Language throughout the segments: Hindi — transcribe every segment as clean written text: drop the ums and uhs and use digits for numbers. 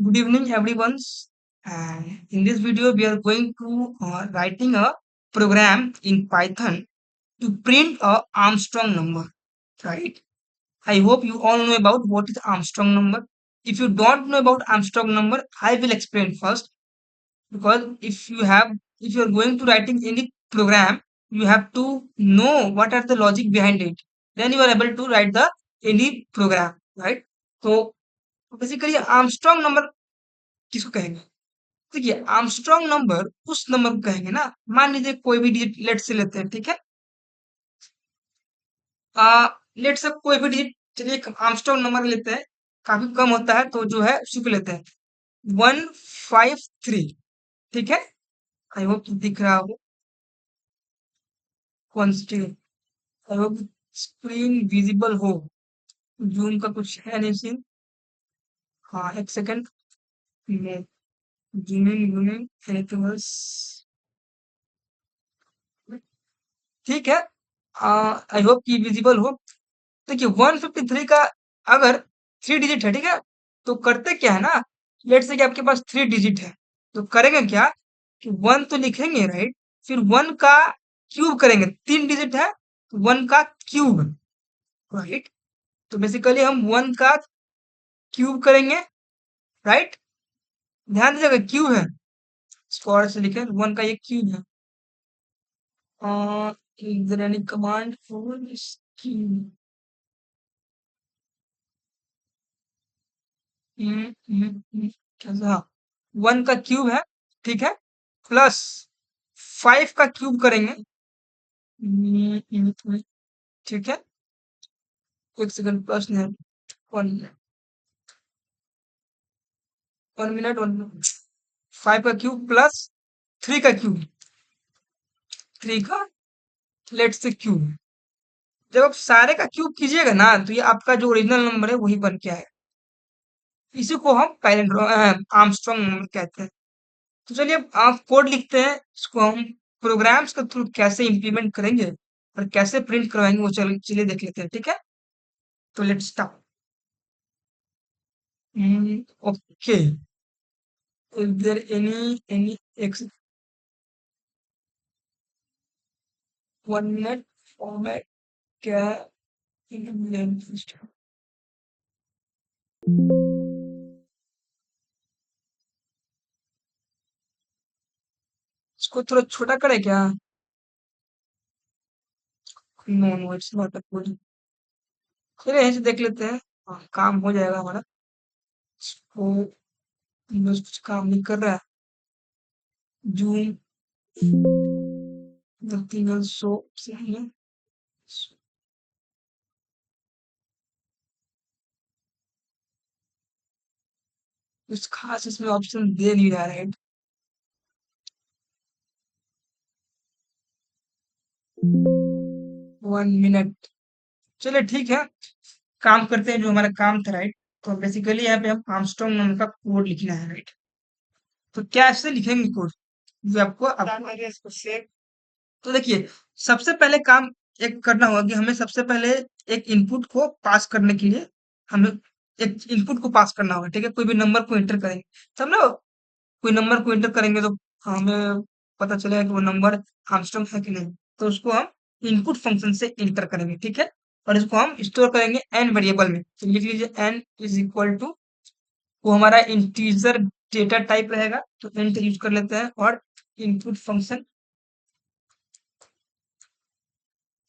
Good evening, everyone. And in this video, we are going to writing a program in Python to print a Armstrong number. Right? I hope you all know about what is Armstrong number. If you don't know about Armstrong number, I will explain first. Because if you are going to writing any program, you have to know what are the logic behind it. Then you are able to write the any program. Right? So basically, Armstrong number किसको कहेंगे? देखिए आर्मस्ट्रांग नंबर उस नंबर को कहेंगे ना, मान लीजिए कोई भी डिजिट लेट से लेते हैं, ठीक है। लेट से कोई भी डिजिट, चलिए एक आर्मस्ट्रांग नंबर लेते हैं, काफी कम होता है तो जो है उसी को लेते हैं 153, ठीक है। आई होप दिख रहा हो quantity, I hope screen visible हो। जूम का कुछ है नहीं सीन। हाँ एक second, zooming zooming anything else, ठीक है। आई होप कि विजिबल हो। देखिए 153 का अगर थ्री डिजिट है, ठीक है, तो करते क्या है ना, लेट से कि आपके पास थ्री डिजिट है, तो करेंगे क्या कि वन तो लिखेंगे, राइट, फिर वन का क्यूब करेंगे, तीन डिजिट है तो वन का क्यूब, राइट। तो बेसिकली हम वन का क्यूब करेंगे, राइट। ध्यान दीजिएगा क्यूब है, इसको और से लिखे, वन का ये क्यूब है। Is there any command for this cube? कैसा, वन का क्यूब है, ठीक है, प्लस फाइव का क्यूब करेंगे। ठीक है, एक सेकंड, प्लस नहीं, one one minute, one minute. Five का क्यूब प्लस थ्री का क्यूब, थ्री का लेट से क्यूब। जब आप सारे का क्यूब कीजिएगा ना, तो ये आपका जो ओरिजिनल नंबर है वही बन के आएगा। इसी को हम आर्मस्ट्रांग नंबर कहते हैं। तो चलिए अब आप कोड लिखते हैं, इसको हम प्रोग्राम्स के थ्रू कैसे इंप्लीमेंट करेंगे और कैसे प्रिंट करवाएंगे वो चलिए देख लेते हैं, ठीक है। तो let's start. Okay, is there any x, one minute, format क्या, इसको थोड़ा छोटा करे क्या? No no, it's not a good. चलिए यहीं से देख लेते हैं, हाँ, काम हो जाएगा हमारा। इसको बस कुछ काम नहीं कर रहा है, जूम नथिंग एल्स, सो सही है। कुछ खास इसमें ऑप्शन दे नहीं रहा है। वन मिनट, चलिए ठीक है, काम करते हैं जो हमारा काम था, राइट। तो बेसिकली यहाँ पे हम आर्मस्ट्रांग नाम का कोड लिखना है, राइट। तो क्या ऐसे लिखेंगे कोड जो आपको सेव। तो देखिए सबसे पहले काम एक करना होगा कि हमें सबसे पहले एक इनपुट को पास करने के लिए हमें एक इनपुट को पास करना होगा, ठीक है। कोई भी नंबर को एंटर करेंगे, समझ लो, कोई नंबर को एंटर करेंगे तो हमें पता चलेगा कि वो नंबर आर्मस्ट्रांग है कि नहीं। तो उसको हम इनपुट फंक्शन से इंटर करेंगे, ठीक है। और इसको हम स्टोर करेंगे एन वेरिएबल में। तो लिख लीजिए एन इज इक्वल टू, वो हमारा इंटीजर डेटा टाइप रहेगा, तो इंट यूज कर लेते हैं, और इनपुट फंक्शन,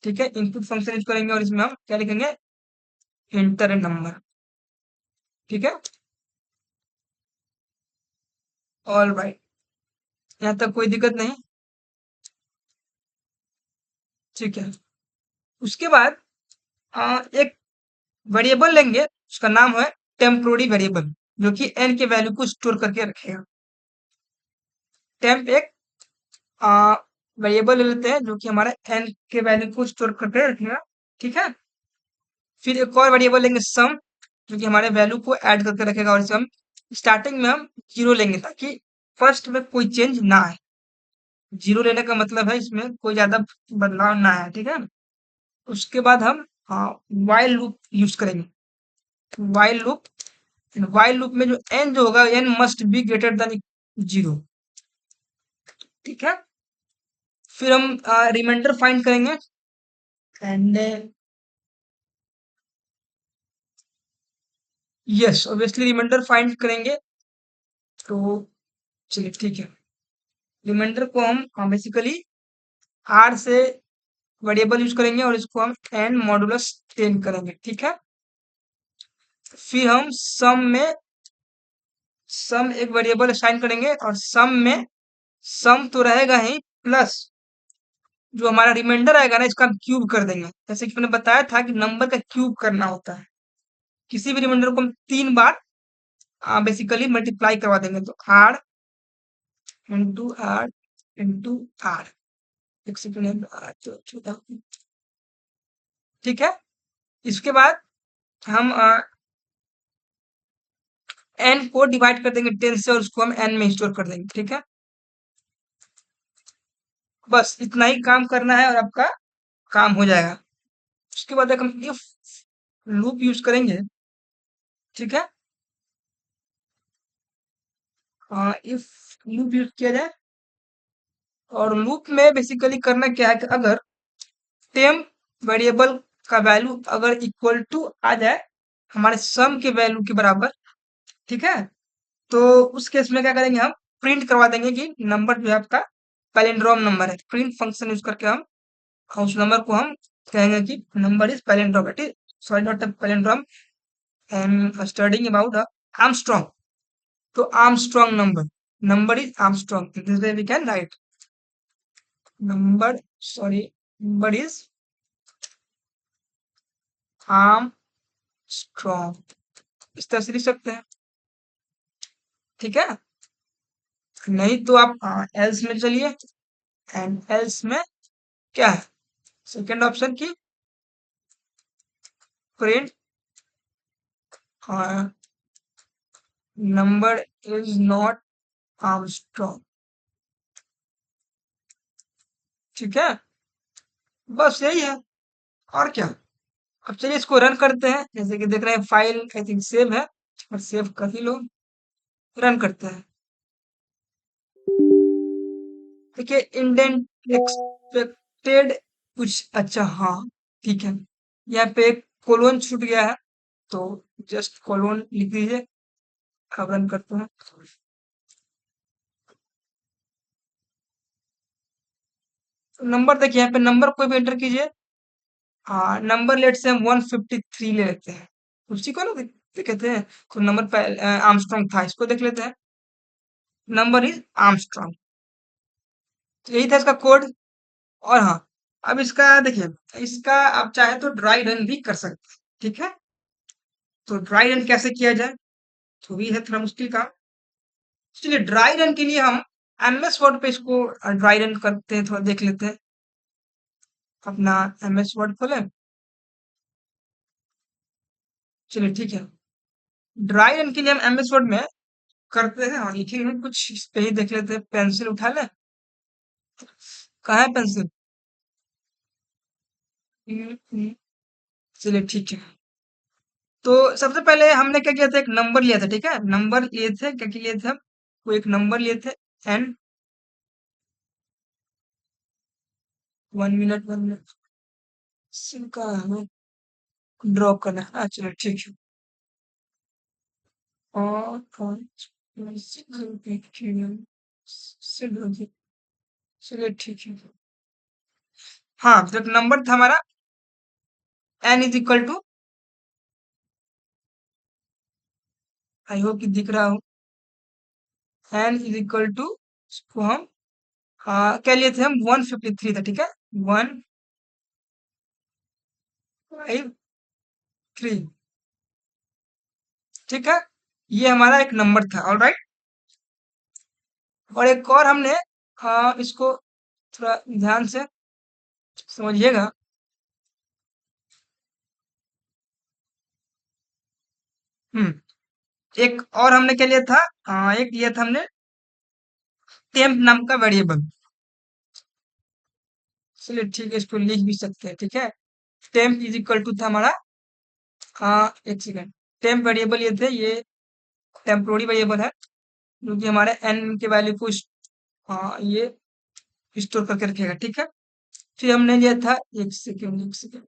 ठीक है, इनपुट फंक्शन यूज करेंगे और इसमें हम क्या लिखेंगे, इंटर नंबर, ठीक है। ऑल राइट, यहाँ तक कोई दिक्कत नहीं, ठीक है। उसके बाद एक वेरिएबल लेंगे, उसका नाम है टेम्पोररी वेरिएबल, जो कि एन के वैल्यू को स्टोर करके रखेगा। टेम्प एक वेरिएबल ले लेते हैं जो कि हमारा एन के वैल्यू को स्टोर करके रखेगा, ठीक है। फिर एक और वेरिएबल लेंगे सम, जो कि हमारे वैल्यू को ऐड करके रखेगा, और इसे हम स्टार्टिंग में हम जीरो लेंगे ताकि फर्स्ट में कोई चेंज ना आए। जीरो लेने का मतलब है इसमें कोई ज्यादा बदलाव ना आए, ठीक है। उसके बाद हम हाँ वाइल लूप यूज करेंगे। वाइल लूप व्हाइल लूप में जो एन जो होगा, n must be greater than zero. ठीक है, फिर हम रिमाइंडर फाइंड करेंगे and yes obviously remainder find करेंगे। तो चलिए ठीक है, रिमाइंडर को हम बेसिकली आर से वेरिएबल यूज करेंगे और इसको हम एन मॉडुलस 10 करेंगे। ठीक है, फिर हम सम एक वेरिएबल असाइन करेंगे और सम में सम तो रहेगा ही, प्लस जो हमारा रिमाइंडर आएगा ना इसका हम क्यूब कर देंगे। जैसे कि मैंने बताया था कि नंबर का क्यूब करना होता है, किसी भी रिमाइंडर को हम 3 बार बेसिकली मल्टीप्लाई करवा देंगे। तो आर इंटू आर, एक सेकंड, ठीक है। इसके बाद हम एन को डिवाइड कर देंगे 10 से और उसको हम एन में स्टोर कर देंगे। ठीक है, बस इतना ही काम करना है और आपका काम हो जाएगा। उसके बाद एक हम इफ लूप यूज करेंगे। ठीक है, इफ लूप यूज किया जाए और लूप में बेसिकली करना क्या है कि अगर टेम्प वेरिएबल का वैल्यू अगर इक्वल टू आ जाए हमारे सम के वैल्यू के बराबर, ठीक है, तो उस केस में क्या करेंगे, हम प्रिंट करवा देंगे कि नंबर जो है आपका पैलिंड्रोम नंबर है। प्रिंट फंक्शन यूज करके हम उस नंबर को हम कहेंगे कि number is palindrome, it is sorry not palindrome, I am studying about Armstrong. तो Armstrong number is Armstrong, this way we can write number, sorry number is Armstrong, इस तरह से लिख सकते हैं। ठीक है, नहीं तो आप एल्स में चलिए एंड एल्स में क्या है, सेकेंड ऑप्शन की print number is not Armstrong. ठीक है, बस यही है और क्या। अब चलिए इसको रन करते हैं। जैसे कि देख रहे हैं फाइल आई थिंक सेव है, और सेव कर ही लो, रन करते हैं। देखिए इंडेंट एक्सपेक्टेड कुछ अच्छा, हाँ ठीक है, यहाँ पे एक कोलोन छूट गया है तो जस्ट कोलोन लिख दीजिए। अब रन करते हैं। नंबर देखिए यहाँ पे नंबर कोई भी एंटर कीजिए। हाँ, नंबर लेट से हम 153 ले लेते हैं, उसी को ना कहते हैं। तो नंबर आर्मस्ट्रांग था, इसको देख लेते हैं। नंबर इज आर्मस्ट्रांग, तो यही था इसका कोड। और हाँ, अब इसका देखिए, इसका आप चाहे तो ड्राई रन भी कर सकते हैं। ठीक है, तो ड्राई रन कैसे किया जाए, तो भी है थोड़ा मुश्किल काम। चलिए ड्राई रन के लिए हम एमएस वर्ड पे इसको ड्राई रन करते हैं, थोड़ा देख लेते हैं। अपना एमएस वर्ड खोलें। चलिए ठीक है, ड्राई रन के लिए हम एमएस वर्ड में करते हैं और लिखेंगे कुछ, इस पे ही देख लेते हैं। पेंसिल उठा लें, कहाँ है पेंसिल। चलिए ठीक है, तो सबसे पहले हमने क्या किया था, एक नंबर लिया था। ठीक है, नंबर लिए थे, क्या लिए थे हम, वो एक नंबर लिए थे एंड 1 मिनट का हमें ड्रॉ करना है। चलो ठीक है, और चलिए ठीक है। हाँ, तो एक नंबर था हमारा n is equal to, I hope कि दिख रहा हो, एन इज इक्वल टू, इसको हम क्या लिए थे हम, 153 था। ठीक है, 153। ठीक है, ये हमारा एक नंबर था, ऑलराइट। और एक और हमने इसको थोड़ा ध्यान से समझिएगा। हम्म, एक और हमने क्या लिया था, एक लिया था हमने टेम्प नाम का वेरिएबल। चलिए ठीक है, इसको लिख भी सकते हैं। ठीक है, टेम्प इज इक्वल टू था हमारा, एक सेकेंड, टेम्प वेरिएबल ये थे, ये टेम्पोररी वेरिएबल है जो कि हमारे एन के वैल्यू को हाँ ये स्टोर करके रखेगा, ठीक है। फिर हमने लिया था, एक सेकेंड एक सेकेंड,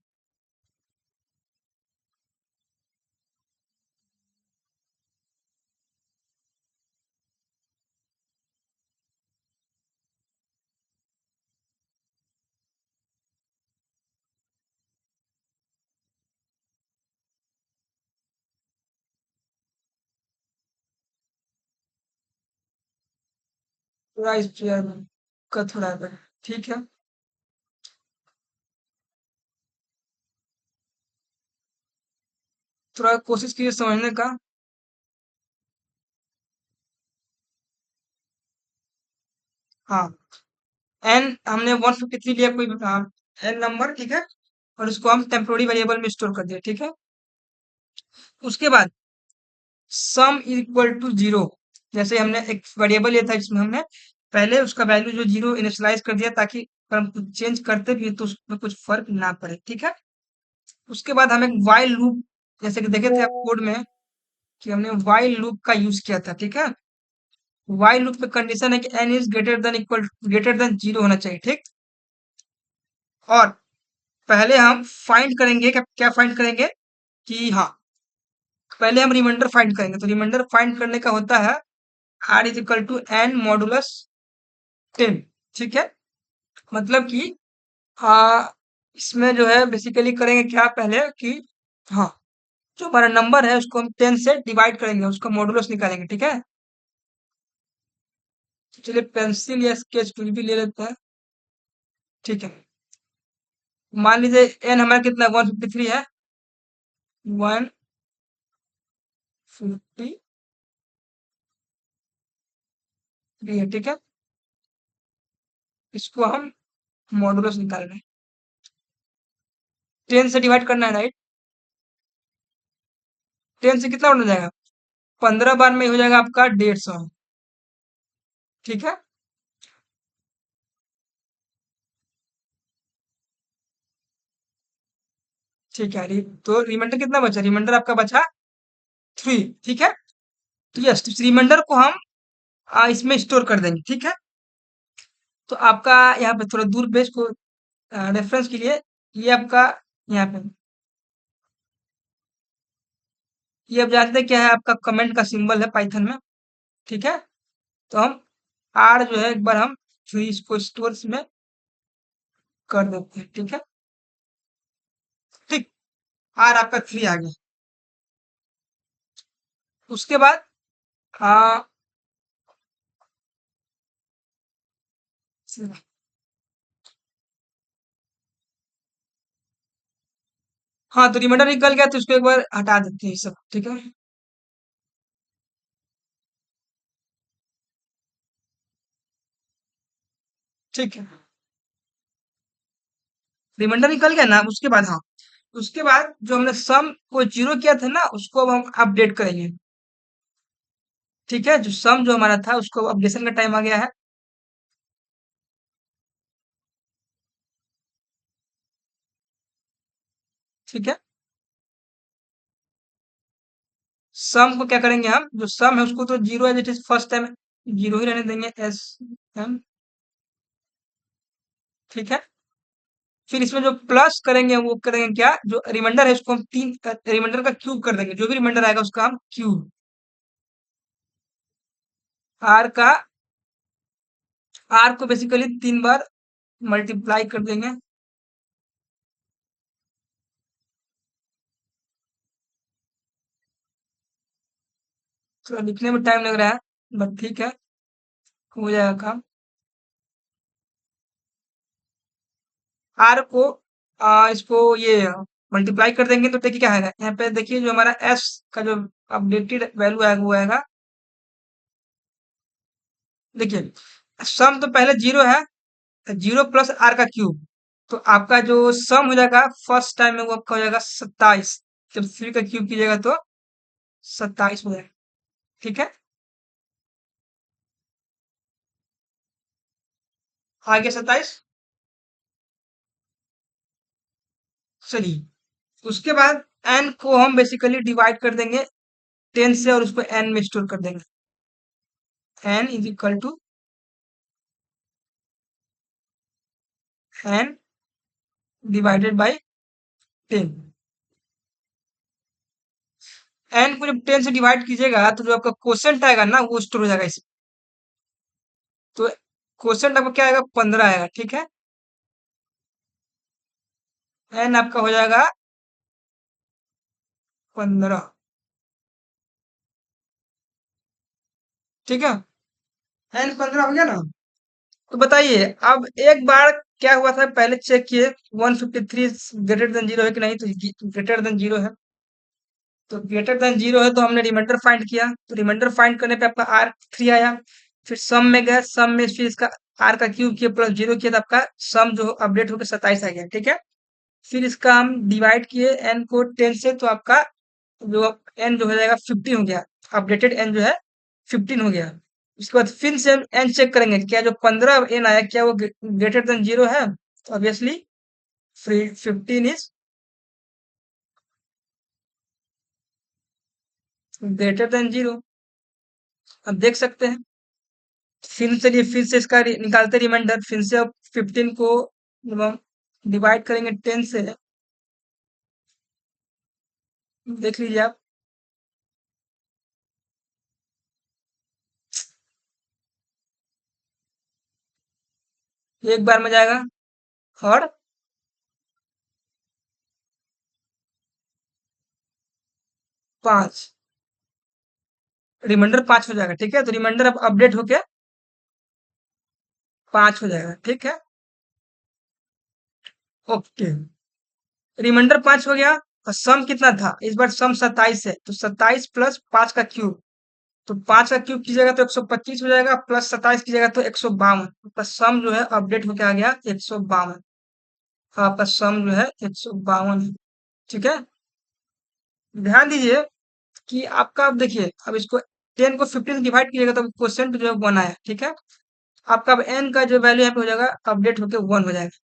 थोड़ा इस का थोड़ा ठीक है। थोड़ा कोशिश कीजिए समझने का। हाँ, एन हमने 153 लिया कोई एन नंबर, ठीक है, और उसको हम टेम्पोररी वेरिएबल में स्टोर कर दिया, ठीक है। उसके बाद सम इक्वल टू जीरो, जैसे हमने एक वेरिएबल लिया था जिसमें हमने पहले उसका वैल्यू जो जीरो इनिशियलाइज कर दिया ताकि अगर हम कुछ चेंज करते भी हैं तो उसमें कुछ फर्क ना पड़े, ठीक है। उसके बाद हम एक वाइल लूप, जैसे कि देखे थे आप कोड में कि हमने वाइल लूप का यूज किया था, ठीक है। वाइल लूप में कंडीशन है कि n is greater than zero होना चाहिए, ठीक। और पहले हम फाइंड करेंगे, क्या क्या फाइंड करेंगे कि हाँ, पहले हम रिमाइंडर फाइंड करेंगे। तो रिमाइंडर फाइंड करने का होता है r is equal to n modulus 10, ठीक है। मतलब कि इसमें जो है बेसिकली करेंगे क्या पहले कि हाँ, जो हमारा नंबर है उसको हम 10 से डिवाइड करेंगे, उसका मॉडुलस निकालेंगे, ठीक है। तो चलिए पेंसिल या स्केच कुछ भी ले लेते हैं, ठीक है। मान लीजिए एन हमारा कितना 153 है, 153 है, ठीक है। इसको हम मॉडुलस निकाल रहे हैं, 10 से डिवाइड करना है, राइट। 10 से कितना हो जाएगा, 15 बार में हो जाएगा आपका 150, ठीक है। ठीक है, तो रिमाइंडर कितना बचा, रिमाइंडर आपका बचा 3, ठीक है। तो यस, इस रिमाइंडर को हम इसमें स्टोर कर देंगे, ठीक है। तो आपका यहाँ पे थोड़ा दूर पेज को रेफरेंस के लिए, ये आपका यहाँ पे, ये आप जानते हैं क्या है, आपका कमेंट का सिंबल है पाइथन में, ठीक है। तो हम आर जो है एक बार हम थ्री इसको स्टोर में कर देते हैं, ठीक है। ठीक, आर आपका 3 आ गया। उसके बाद हाँ, हाँ, तो रिमाइंडर निकल गया तो इसको एक बार हटा देते हैं ये सब, ठीक है। ठीक है, रिमाइंडर निकल गया ना, उसके बाद हाँ, उसके बाद जो हमने सम को जीरो किया था ना उसको अब हम अपडेट करेंगे, ठीक है। जो सम जो हमारा था उसको अपडेशन का टाइम आ गया है, ठीक है। सम को क्या करेंगे, हम जो सम है उसको तो zero as it is first time zero ही रहने देंगे, एस एम, ठीक है। फिर इसमें जो प्लस करेंगे वो करेंगे क्या, जो रिमाइंडर है उसको हम तीन रिमाइंडर का क्यूब कर देंगे, जो भी रिमाइंडर आएगा उसका हम क्यूब, आर का, आर को बेसिकली 3 बार मल्टीप्लाई कर देंगे। थोड़ा लिखने में टाइम लग रहा है, बट ठीक है, हो जाएगा काम। आर को इसको ये मल्टीप्लाई कर देंगे तो देखिए क्या आएगा, यहाँ पे देखिए जो हमारा एस का जो अपडेटेड वैल्यू आएगा वो आएगा, देखिए सम तो पहले जीरो है, जीरो प्लस आर का क्यूब, तो आपका जो सम हो जाएगा फर्स्ट टाइम में वो आपका हो जाएगा 27, जब 3 का क्यूब कीजिएगा तो 27 हो जाएगा, ठीक है। आगे 27, चलिए। उसके बाद एन को हम बेसिकली डिवाइड कर देंगे 10 से और उसको n में स्टोर कर देंगे। n is equal to n divided by 10। n को जब 10 से डिवाइड कीजिएगा तो जो आपका क्वोशंट आएगा ना वो स्टोर हो जाएगा इसमें। तो क्वोशंट आपका क्या आएगा, 15 आएगा, ठीक है। n आपका हो जाएगा 15, ठीक है। n 15 हो गया ना। तो बताइए अब एक बार क्या हुआ था, पहले चेक किए 153 ग्रेटर देन जीरो है कि नहीं, तो ग्रेटर देन जीरो है। तो ग्रेटर देन जीरो है तो हमने रिमाइंडर फाइंड किया, तो रिमाइंडर फाइंड करने पे आपका आर 3 आया। फिर सम में गए, सम में फिर इसका आर का क्यूब किया प्लस जीरो किया तो आपका सम जो अपडेट होकर 27 आ गया, ठीक है। फिर इसका हम डिवाइड किए एन को 10 से, तो आपका जो एन जो हो जाएगा 15 हो गया। अपडेटेड एन जो है 15 हो गया। उसके बाद फिर से हम एन चेक करेंगे, क्या जो 15 एन आया क्या वो ग्रेटर देन जीरो है, तो obviously 15 is greater than zero. अब देख सकते हैं। फिर चलिए फिर से इसका निकालते रिमाइंडर, फिर से अब 15 को जब हम डिवाइड करेंगे 10 से, देख लीजिए आप। एक बार में जाएगा और 5, रिमाइंडर 5 हो जाएगा, ठीक है। तो रिमाइंडर अब अपडेट होके 5 हो जाएगा, ठीक है। ओके, रिमाइंडर 5 हो गया। और सम कितना था, इस बार सम 27 है, तो 27 प्लस 5 का क्यूब, तो 5 का क्यूब कीजिएगा तो 125 हो जाएगा, प्लस 27 कीजिएगा तो 152। आपका सम जो है अपडेट होके आ गया 152। आपका सम जो है 152 है, ठीक है। ध्यान दीजिए कि आपका, अब देखिए अब इसको 10 को 15 से डिवाइड कीजिएगा तो क्वेश्चन जो है 1 आया, ठीक है। आपका अब n का जो वैल्यू यहाँ पे हो जाएगा अपडेट होके 1 हो जाएगा।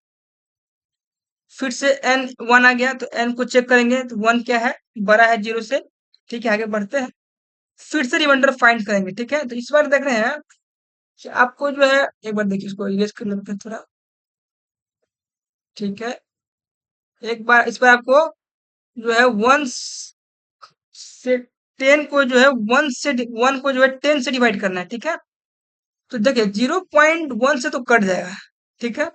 फिर से n 1 आ गया, तो n को चेक करेंगे तो 1 क्या है, बड़ा है जीरो से, ठीक है। आगे बढ़ते हैं, फिर से रिमाइंडर फाइंड करेंगे, ठीक है। तो इस बार देख रहे हैं कि आपको जो है, एक बार देखिए इसको इरेज कर लेते हैं थोड़ा, ठीक है। एक बार इस बार आपको जो है 1 से 10 को जो है 1 को जो है 10 से डिवाइड करना है, ठीक है। तो देखिए 0.1 से तो कट जाएगा, ठीक है।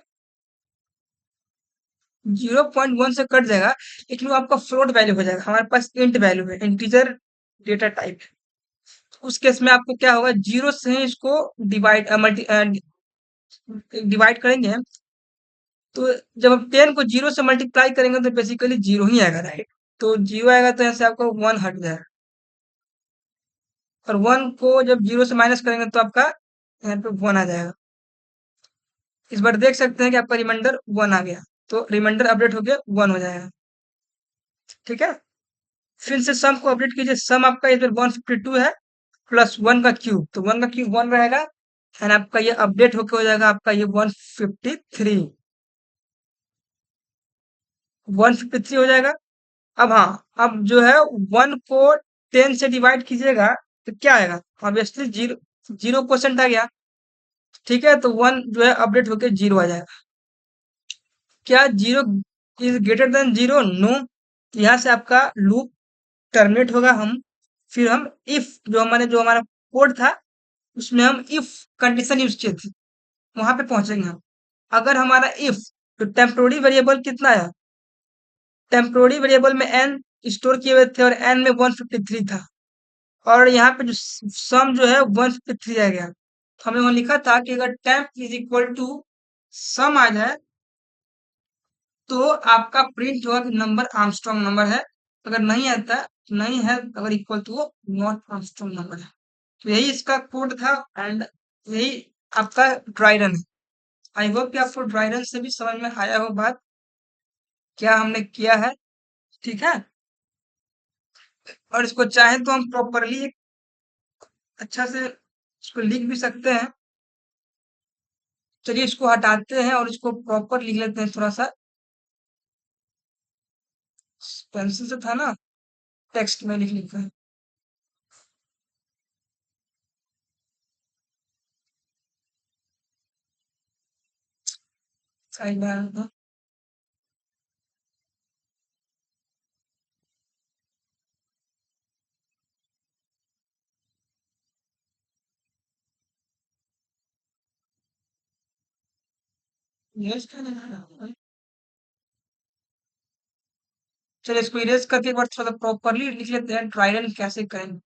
0.1 से कट जाएगा, लेकिन वो आपका फ्लोट वैल्यू हो जाएगा। हमारे पास इंट वैल्यू है, इंटीजर डेटा टाइप है। तो उस केस में आपको क्या होगा, जीरो से ही इसको डिवाइड मल्टी डिवाइड करेंगे। तो जब हम 10 को जीरो से मल्टीप्लाई करेंगे तो बेसिकली जीरो ही आएगा, राइट। तो जीरो आएगा तो यहाँ से आपका 1 हट जाएगा, और 1 को जब जीरो से माइनस करेंगे तो आपका यहाँ पे 1 आ जाएगा। इस बार देख सकते हैं कि आपका रिमाइंडर 1 आ गया, तो रिमाइंडर अपडेट होके 1 हो जाएगा, ठीक है। फिर से सम को अपडेट कीजिए, सम आपका इधर 152 है प्लस 1 का क्यूब, तो 1 का क्यूब 1 रहेगा, एंड आपका ये अपडेट होके हो जाएगा आपका ये 153, 153 हो जाएगा। अब हाँ, अब जो है 1 को 10 से डिवाइड कीजिएगा तो क्या आएगा, ऑब्वियसली जीरो, जीरो परसेंट आ गया, ठीक है। तो 1 जो है अपडेट होके जीरो आ जाएगा। क्या zero is greater than zero, no. यहाँ से आपका लूप टर्मिनेट होगा। हम फिर हम इफ जो हमारा कोड था उसमें हम इफ कंडीशन यूज किए थे, वहां पे पहुंचेंगे हम। अगर हमारा इफ, तो टेम्पोररी वेरिएबल कितना है, टेम्पोररी वेरिएबल में एन स्टोर किए हुए थे और एन में 153 था, और यहाँ पे जो सम जो है 153 आ गया। तो हमने वहां लिखा था कि अगर टेम्प इज इक्वल टू सम आ जाए तो आपका प्रिंट होगा कि नंबर आर्मस्ट्रांग नंबर है। अगर नहीं आता, नहीं है, अगर इक्वल टू वो नॉट आर्मस्ट्रांग नंबर है। तो यही इसका कोड था, एंड यही आपका ड्राई रन है। आई होप कि आपको ड्राई रन से भी समझ में आया हो बात, क्या हमने किया है, ठीक है। और इसको चाहे तो हम प्रॉपरली अच्छा से इसको लिख भी सकते हैं। चलिए इसको हटाते हैं और इसको प्रॉपर लिख लेते हैं थोड़ा सा, पेंसिल से था ना, टेक्स्ट में लिख लिखा है। सही बात है। इरेज करना है। चलो इसको इरेज करके एक बार थोड़ा प्रॉपरली लिख लेते हैं, ड्राई रन कैसे करेंगे।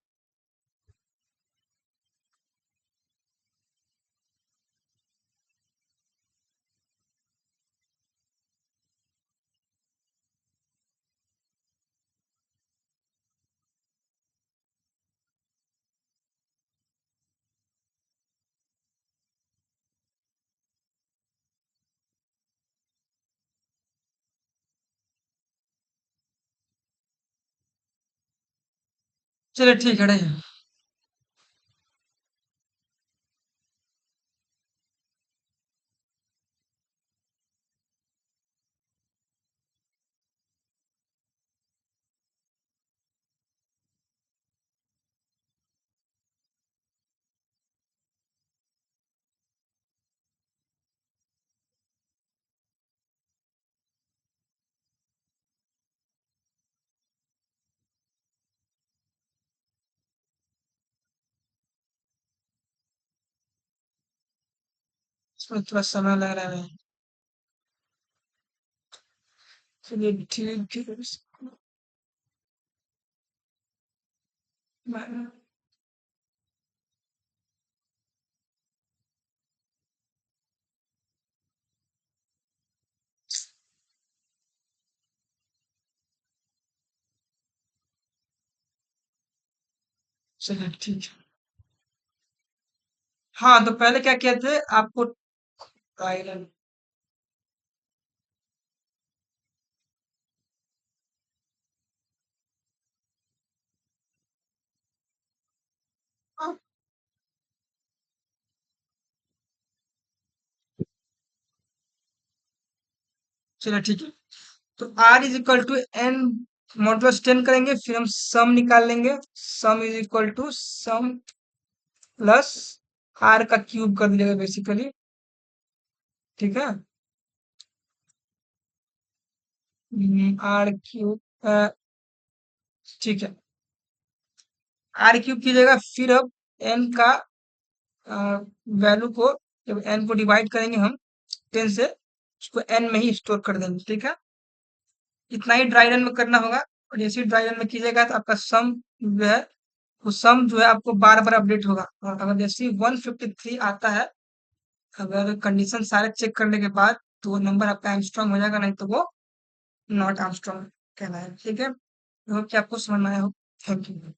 चलिए ठीक है। इसमें थोड़ा समय लग रहा है। चलिए ठीक है। चलिए ठीक है। हाँ, तो पहले क्या किए थे आपको ड्राई रन। हाँ, चलिए ठीक है। तो r is equal to n modulus 10 करेंगे, फिर हम सम निकाल लेंगे। Sum is equal to sum plus r का क्यूब कर दीजिएगा बेसिकली। ठीक है। r क्यूब, ठीक है। r क्यूब कीजिएगा, फिर अब n का वैल्यू को, जब n को डिवाइड करेंगे हम 10 से, उसको n में ही स्टोर कर देंगे। ठीक है। इतना ही ड्राई रन में करना होगा। और जैसे ही ड्राई रन में कीजिएगा तो आपका सम जो है, वो सम जो है आपको बार बार अपडेट होगा। और अगर जैसे ही 153 आता है, अगर कंडीशन सारे चेक करने के बाद, तो वो नंबर आपका आर्मस्ट्रांग हो जाएगा, नहीं तो वो नॉट आर्मस्ट्रांग कहलाएगा। ठीक है। तो कि आपको समझ में आया हो। Thank you.